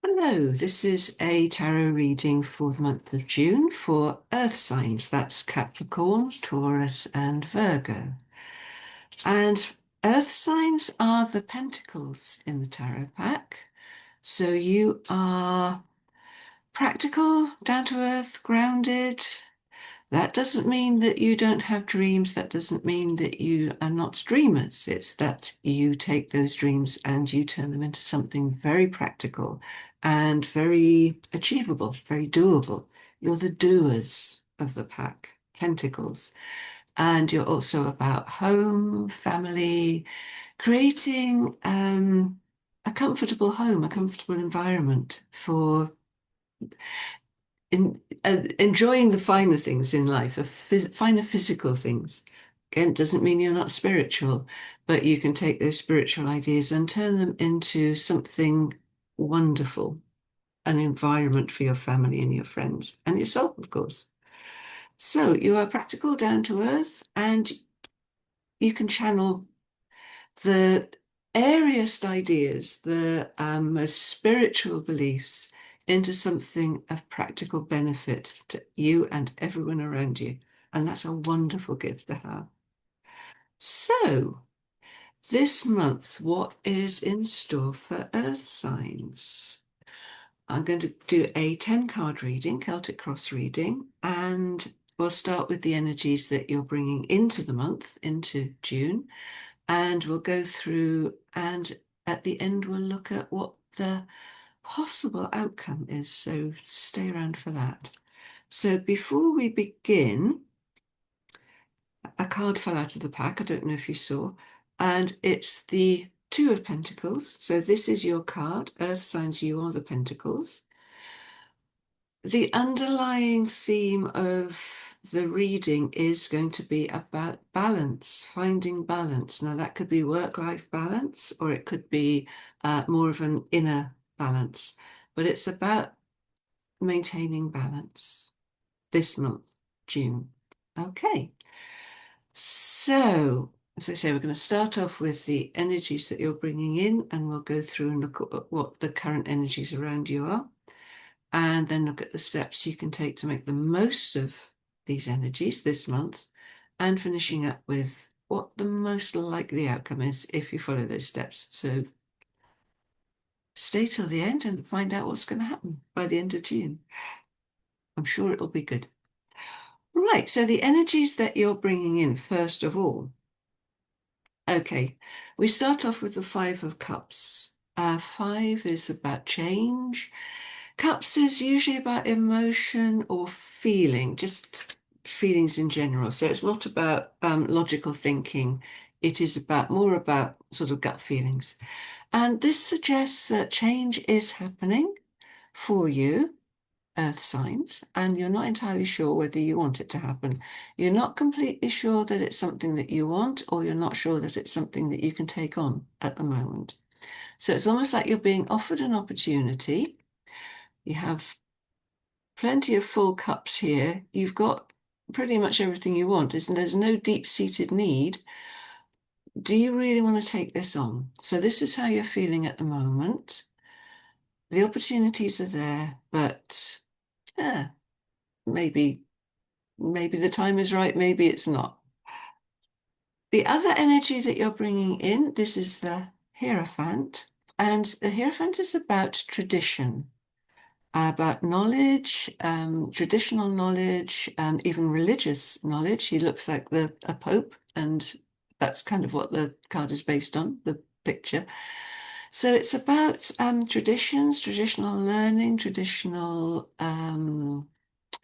Hello, this is a tarot reading for the month of June for Earth signs. That's Capricorn, Taurus, and Virgo. And Earth signs are the pentacles in the tarot pack. So you are practical, down to earth, grounded. That doesn't mean that you don't have dreams. That doesn't mean that you are not dreamers. It's that you take those dreams and you turn them into something very practical and very achievable, very doable. You're the doers of the pack, Pentacles. And you're also about home, family, creating a comfortable home, a comfortable environment for enjoying the finer things in life, the finer physical things. Again, doesn't mean you're not spiritual, but you can take those spiritual ideas and turn them into something wonderful, an environment for your family and your friends and yourself, of course. So you are practical, down to earth, and you can channel the airiest ideas, the most spiritual beliefs into something of practical benefit to you and everyone around you. And that's a wonderful gift to have. So, this month, what is in store for Earth signs? I'm going to do a 10 card reading, Celtic Cross reading, and we'll start with the energies that you're bringing into the month, into June. And we'll go through, and at the end, we'll look at what the possible outcome is. So stay around for that. So before we begin, a card fell out of the pack. I don't know if you saw, and it's the Two of Pentacles. So this is your card, Earth signs, you are the Pentacles. The underlying theme of the reading is going to be about balance, finding balance. Now, that could be work-life balance, or it could be more of an inner balance, but it's about maintaining balance this month, June. Okay, so as I say, we're going to start off with the energies that you're bringing in, and we'll go through and look at what the current energies around you are, and then look at the steps you can take to make the most of these energies this month, and finishing up with what the most likely outcome is if you follow those steps. So stay till the end and find out what's going to happen by the end of June. I'm sure it'll be good. Right, so the energies that you're bringing in, first of all. Okay, we start off with the Five of Cups. Five is about change. Cups is usually about emotion or feeling, just feelings in general. So it's not about logical thinking. It is about more about sort of gut feelings. And this suggests that change is happening for you, Earth signs, and you're not entirely sure whether you want it to happen. You're not completely sure that it's something that you want, or you're not sure that it's something that you can take on at the moment. So it's almost like you're being offered an opportunity. You have plenty of full cups here. You've got pretty much everything you want. There's no deep-seated need. Do you really want to take this on? So this is how you're feeling at the moment. The opportunities are there, but yeah, maybe the time is right, maybe it's not. The other energy that you're bringing in, this is the Hierophant, and the Hierophant is about tradition, about knowledge, traditional knowledge, even religious knowledge. He looks like a pope, and that's kind of what the card is based on, the picture. So it's about traditions, traditional learning, traditional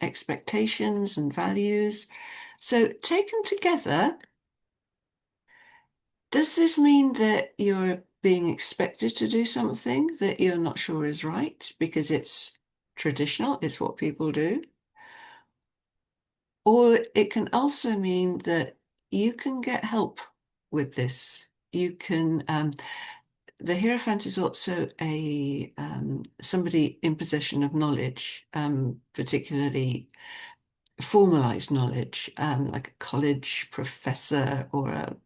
expectations and values. So taken together, does this mean that you're being expected to do something that you're not sure is right because it's traditional, it's what people do? Or it can also mean that you can get help with this. You can, the Hierophant is also a somebody in possession of knowledge, particularly formalized knowledge, like a college professor or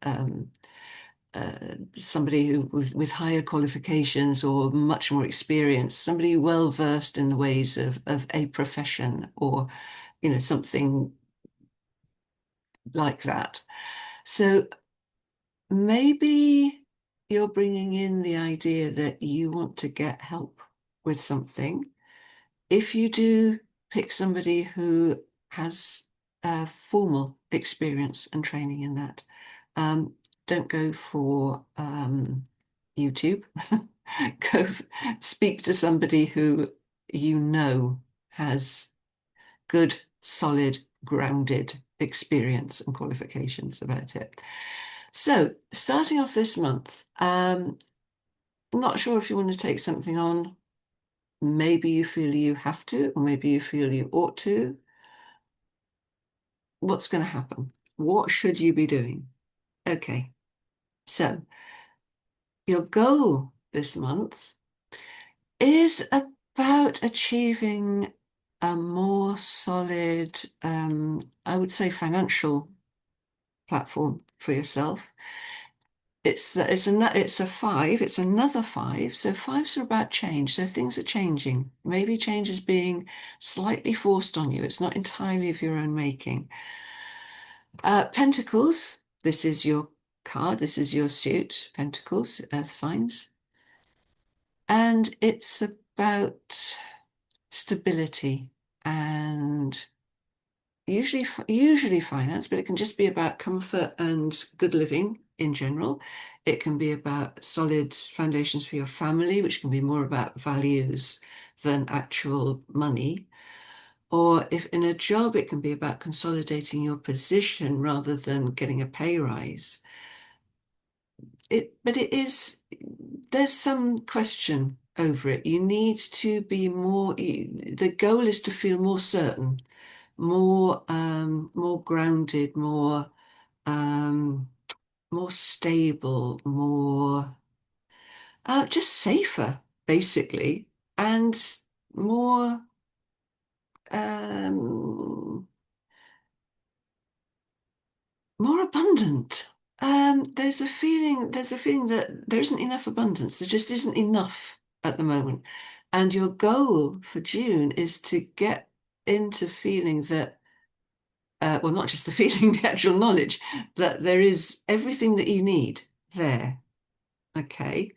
somebody who with higher qualifications or much more experience, somebody well versed in the ways of a profession or, something like that. So maybe you're bringing in the idea that you want to get help with something. If you do, pick somebody who has formal experience and training in that. Um, don't go for YouTube. Go speak to somebody who you know has good, solid, grounded experience and qualifications about it. So, starting off this month, not sure if you want to take something on. Maybe you feel you have to, or maybe you feel you ought to. What's going to happen? What should you be doing? Okay, so your goal this month is about achieving a more solid, I would say, financial platform for yourself. It's a five, it's another five. So fives are about change. So things are changing. Maybe change is being slightly forced on you. It's not entirely of your own making. Pentacles, this is your card, this is your suit, Pentacles, Earth signs. And it's about stability and usually finance, but it can just be about comfort and good living in general. It can be about solid foundations for your family, which can be more about values than actual money. Or if in a job, it can be about consolidating your position rather than getting a pay rise. But there's some question over it. You need to be more, the goal is to feel more certain, more grounded, um, more stable, more just safer, basically, and more um, more abundant. There's a feeling that there isn't enough abundance. There just isn't enough at the moment. And your goal for June is to get into feeling that, well, not just the feeling, the actual knowledge that there is everything that you need there. Okay.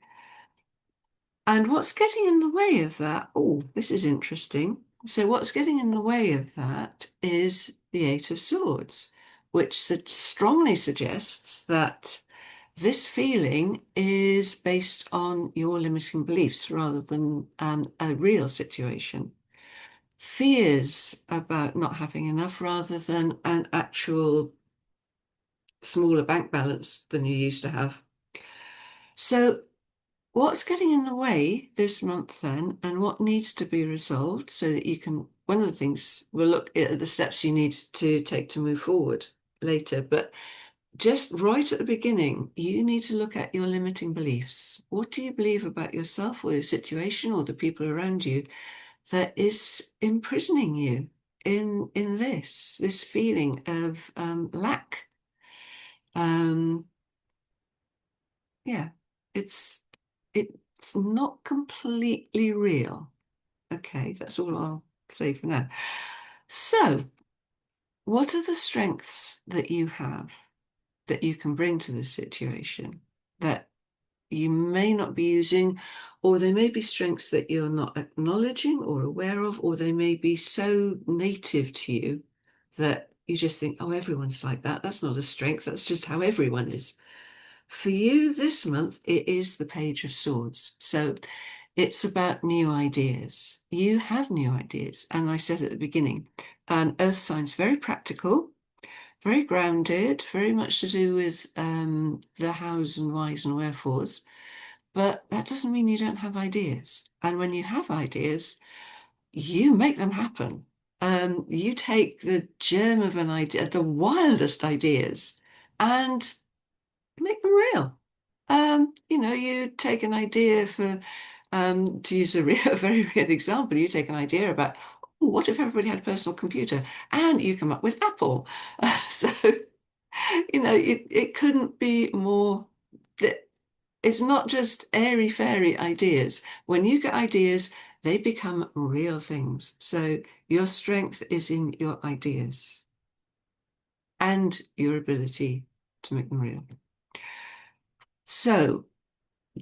And what's getting in the way of that? Oh, this is interesting. So, what's getting in the way of that is the Eight of Swords, which strongly suggests that this feeling is based on your limiting beliefs rather than a real situation. Fears about not having enough rather than an actual smaller bank balance than you used to have. So, what's getting in the way this month then, and what needs to be resolved so that you can, one of the things we'll look at the steps you need to take to move forward later, but just right at the beginning, you need to look at your limiting beliefs. What do you believe about yourself or your situation or the people around you that is imprisoning you in this feeling of lack? Um, yeah, it's it's not completely real. Okay, that's all I'll say for now. So, what are the strengths that you have that you can bring to this situation that you may not be using, or they may be strengths that you're not acknowledging or aware of, or they may be so native to you that you just think, oh, everyone's like that. That's not a strength. That's just how everyone is. For you this month, it is the Page of Swords. So it's about new ideas. You have new ideas. And I said at the beginning, Earth signs very practical, very grounded, very much to do with the hows and whys and wherefores. But that doesn't mean you don't have ideas. And when you have ideas, you make them happen. You take the germ of an idea, the wildest ideas, and make them real. You take an idea for, to use a very real example, you take an idea about, "Oh, what if everybody had a personal computer?" And you come up with Apple. So, it couldn't be more, It's not just airy fairy ideas. When you get ideas, they become real things. So your strength is in your ideas and your ability to make them real. So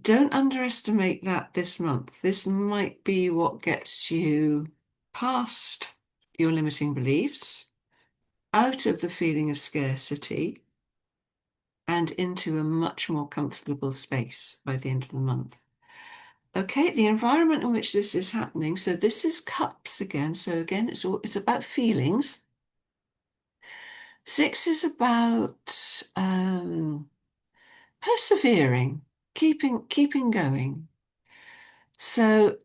don't underestimate that this month. This might be what gets you past your limiting beliefs, out of the feeling of scarcity, and into a much more comfortable space by the end of the month. Okay, the environment in which this is happening. So this is cups again. So again, it's about feelings. 6 is about persevering, keeping going. So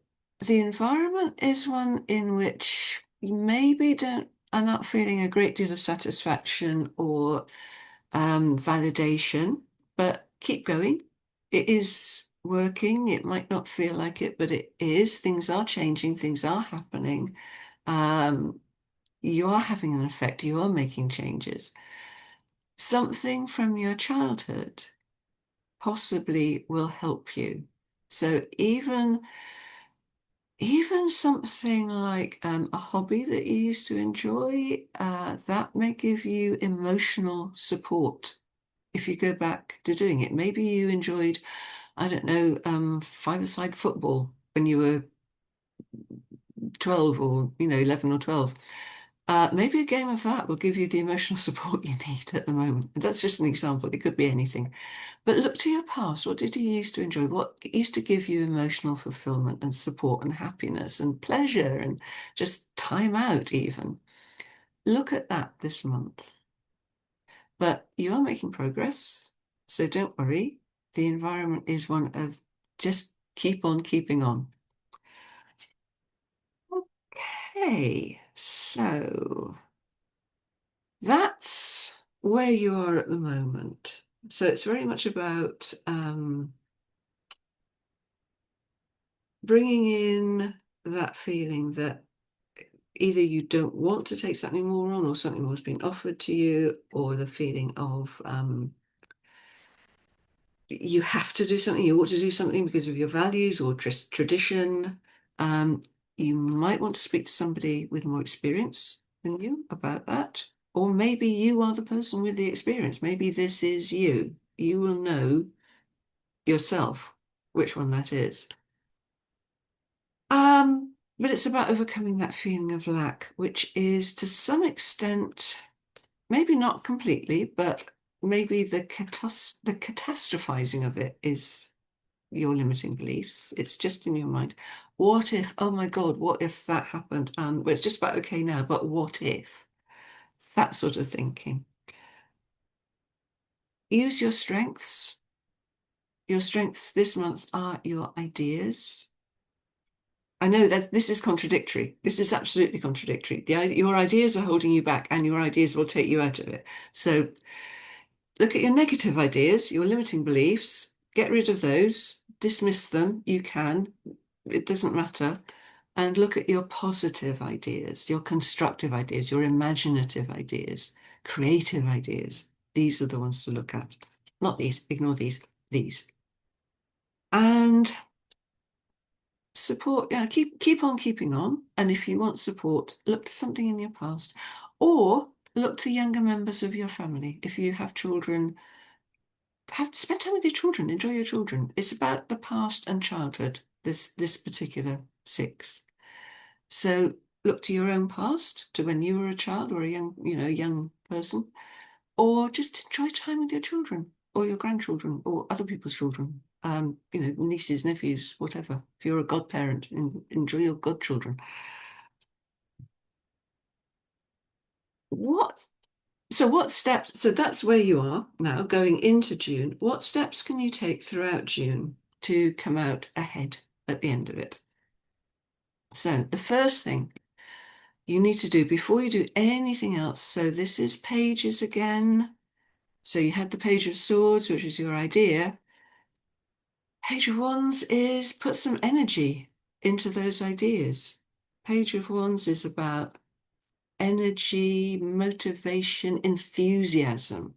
the environment is one in which you maybe don't are not feeling a great deal of satisfaction or validation, but keep going. It is working. It might not feel like it, but it is. Things are changing. Things are happening. Um, you are having an effect. You are making changes. Something from your childhood possibly will help you. So even something like a hobby that you used to enjoy, that may give you emotional support if you go back to doing it. Maybe you enjoyed, I don't know, five-a-side football when you were 12 or, 11 or 12. Maybe a game of that will give you the emotional support you need at the moment. That's just an example. It could be anything. But look to your past. What did you used to enjoy? What used to give you emotional fulfillment and support and happiness and pleasure and just time out even? Look at that this month. But you are making progress, so don't worry. The environment is one of just keep on keeping on. Okay, so that's where you are at the moment. So it's very much about bringing in that feeling that either you don't want to take something more on or something more is being offered to you, or the feeling of you have to do something, you ought to do something because of your values or tradition. Um, you might want to speak to somebody with more experience than you about that. Or maybe you are the person with the experience. Maybe this is you. You will know yourself which one that is. But it's about overcoming that feeling of lack, which is to some extent, maybe not completely, but maybe the catastrophizing of it is your limiting beliefs. It's just in your mind. What if, oh my God, what if that happened? Well, it's just about okay now, but what if? That sort of thinking. Use your strengths. Your strengths this month are your ideas. I know that this is contradictory. This is absolutely contradictory. Your ideas are holding you back, and your ideas will take you out of it. So look at your negative ideas, your limiting beliefs, get rid of those, dismiss them. You can, it doesn't matter. And look at your positive ideas, your constructive ideas, your imaginative ideas, creative ideas. These are the ones to look at. Not these, ignore these. And support, keep on keeping on. And if you want support, look to something in your past or look to younger members of your family. If you have children, spend time with your children, enjoy your children. It's about the past and childhood, this particular 6. So look to your own past, to when you were a child or a young person, or just enjoy time with your children or your grandchildren or other people's children. Nieces, nephews, whatever. If you're a godparent, enjoy your godchildren. What? What steps? So that's where you are now going into June. What steps can you take throughout June to come out ahead at the end of it? So the first thing you need to do before you do anything else. So this is pages again. So you had the Page of Swords, which was your idea. Page of Wands is put some energy into those ideas. Page of Wands is about energy, motivation, enthusiasm.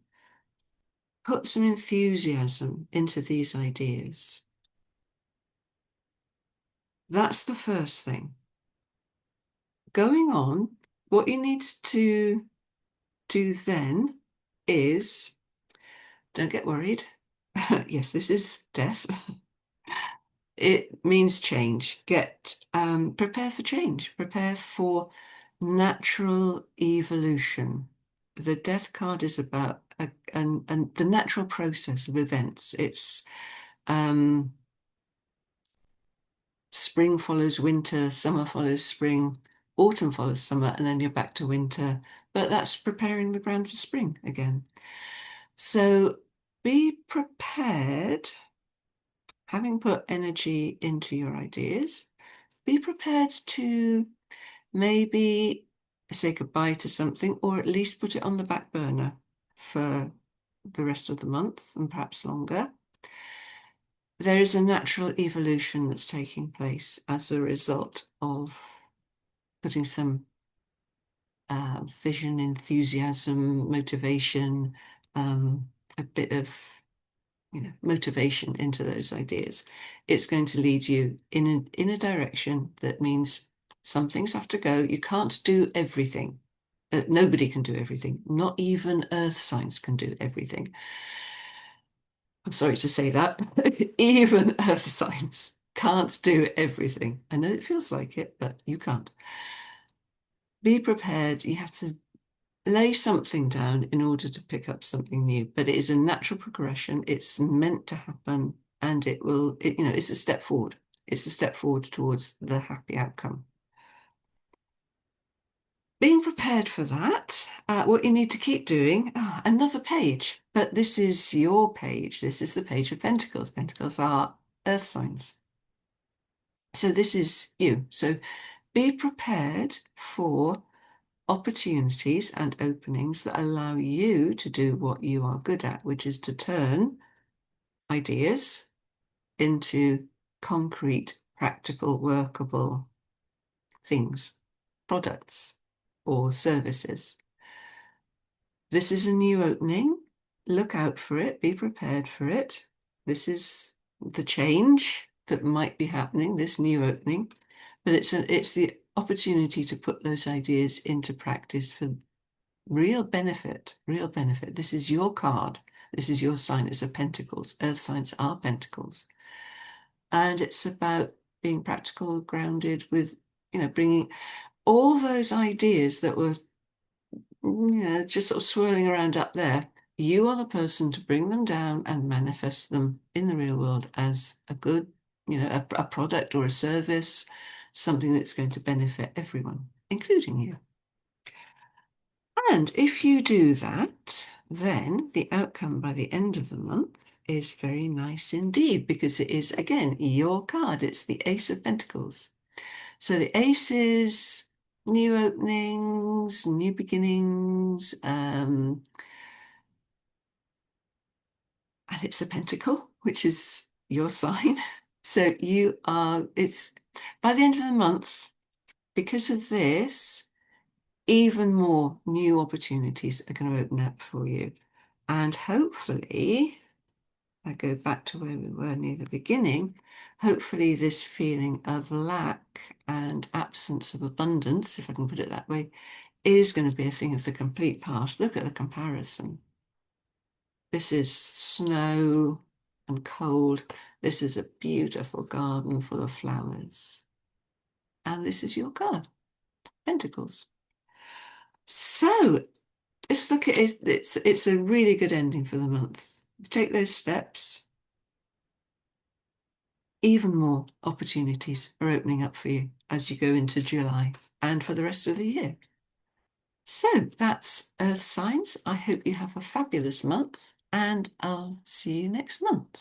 Put some enthusiasm into these ideas. That's the first thing. Going on, what you need to do then is, don't get worried. Yes, this is death. It means change. Prepare for change. Prepare for natural evolution. The death card is about the natural process of events. It's um, spring follows winter, summer follows spring, autumn follows summer, and then you're back to winter. But that's preparing the ground for spring again. So be prepared, having put energy into your ideas, be prepared to maybe say goodbye to something or at least put it on the back burner for the rest of the month and perhaps longer. There is a natural evolution that's taking place as a result of putting some vision, enthusiasm, motivation, a bit of motivation into those ideas. It's going to lead you in a direction that means some things have to go. You can't do everything. Nobody can do everything. Not even earth signs can do everything. I'm sorry to say that. Even earth signs can't do everything. I know it feels like it, but you can't. Be prepared. You have to lay something down in order to pick up something new, but it is a natural progression. It's meant to happen, and it's a step forward. It's a step forward towards the happy outcome. Being prepared for that, what you need to keep doing, another page, but this is your page. This is the page of Pentacles. Pentacles are earth signs. So this is you. So be prepared for opportunities and openings that allow you to do what you are good at, which is to turn ideas into concrete, practical, workable things, products, or services. This is a new opening. Look out for it, be prepared for it. This is the change that might be happening, this new opening, but it's the opportunity to put those ideas into practice for real benefit, real benefit. This is your card. This is your sign. It's a pentacles. Earth signs are pentacles. And it's about being practical, grounded with, bringing all those ideas that were, just sort of swirling around up there. You are the person to bring them down and manifest them in the real world as a good, a product or a service, something that's going to benefit everyone, including you. And if you do that, then the outcome by the end of the month is very nice indeed, because it is, again, your card. It's the Ace of Pentacles. So the Ace is new openings, new beginnings, and it's a pentacle, which is your sign. So it's by the end of the month, because of this, even more new opportunities are going to open up for you. And hopefully, I go back to where we were near the beginning, hopefully this feeling of lack and absence of abundance, if I can put it that way, is going to be a thing of the complete past. Look at the comparison. This is snow and cold. This is a beautiful garden full of flowers. And this is your card, Pentacles. So let's look at it. It's a really good ending for the month. Take those steps. Even more opportunities are opening up for you as you go into July and for the rest of the year. So that's Earth Signs. I hope you have a fabulous month, and I'll see you next month.